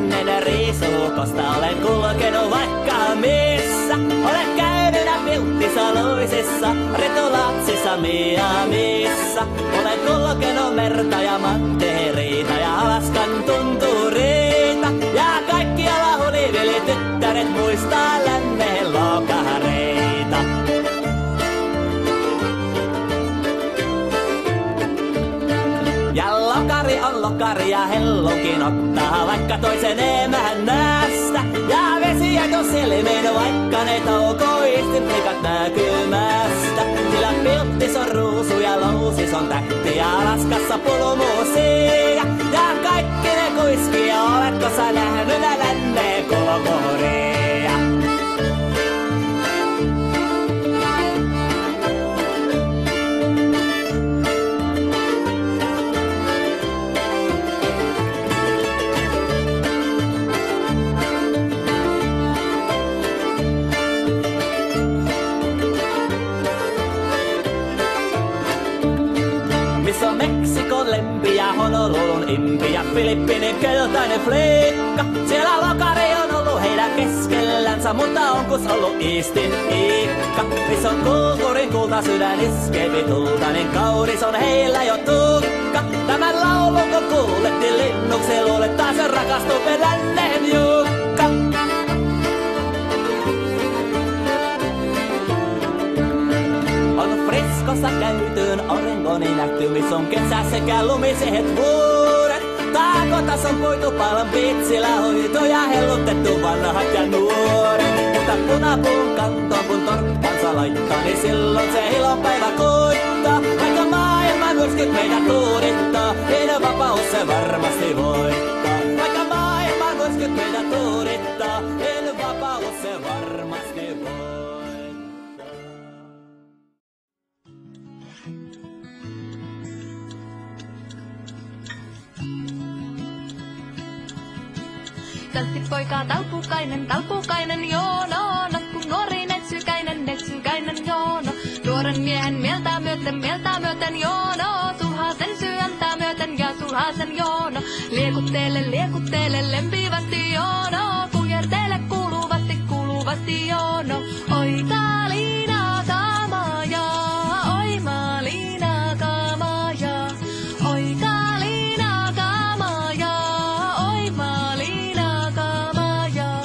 lännen riisukosta. Olen kulkenut vaikka missä. Olen käynyt Vilttisaloisissa, Retulaatsissa, Miamissa. Olen kulkenut merta ja mantereita ja Alaskan tuntureita. Ja kaikkialla hulivillityttäret muistaa lännen lokareita. Ja lokari on lokari ja hellunkin ottaa vaikka toisen emännästä. Ja vesi jäi silmiin vaikka ne toukoisti plikat näkymästä. Sillä Pilttis on ruusu ja Lousis on tähti ja Alaskassa pulumusia. Ja kaikki ne kuiski ja oletko sä nähnyt lännen kolokoria? Meksikon lempi ja Honolulun impi ja Filippinin keltainen flikka. Siellä lokari on ollut heidän keskellänsä, mutta onkus ollut Eastin Iikka. Missä on kulttuurin kulta sydän iskevi tulta, niin kaunis on heillä jo tukka. Tämän laulun kun kuulettiin linnuksi, luulet taas on rakastuu lännen Jukka. Friskossa käytyyn Orengoni nähty, missä on kesä sekä lumiset vuoret. Taakotas on puitu Palm Beachillä hoitu ja hellutettu vanhat ja nuoret. Mutta punapuun kantoon kun torppansa laittaa, niin silloin se ilonpäivä koittaa. Vaikka maailman myrskyt meidät tuudittaa, meidän vapaus se varmasti voittaa. Vaikka maailman myrskyt meidät tuudittaa, meidän vapaus se varmasti voittaa. Talttipoika, talpukainen, joono, kun nuori netsykäinen, joono. Nuoren miehen mieltä myöten, joono, sulhasen sydäntä myöten ja sulhasen joono. Liekutteele, lempivästi, joono, kujerteele kuuluvasti, joono. Oi Kaaliina kaamaja, oi Maaliina kaamaja, oi Kaaliina kaamaja, oi Maaliina kaamaja.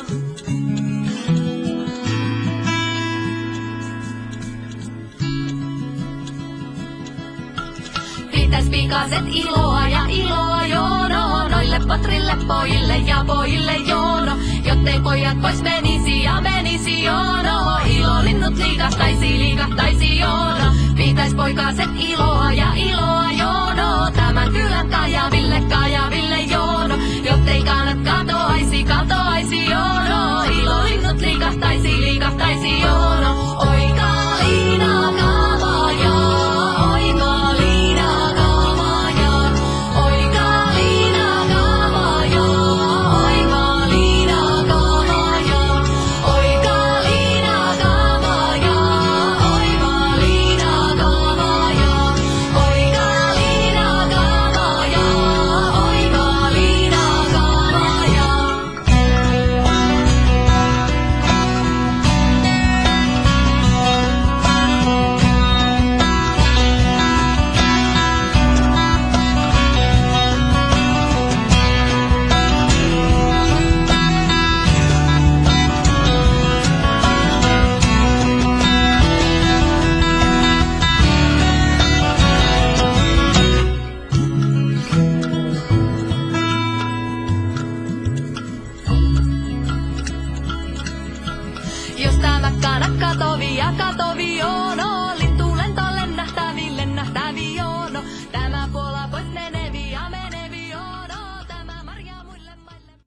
Pitäis pikaiset iloa, joono, noille patrille pojille ja pojille, joono. Jottei pojat pois menisi, joono. Ilolinnut liikahtaisi, joono. Pitäis poikaset iloa.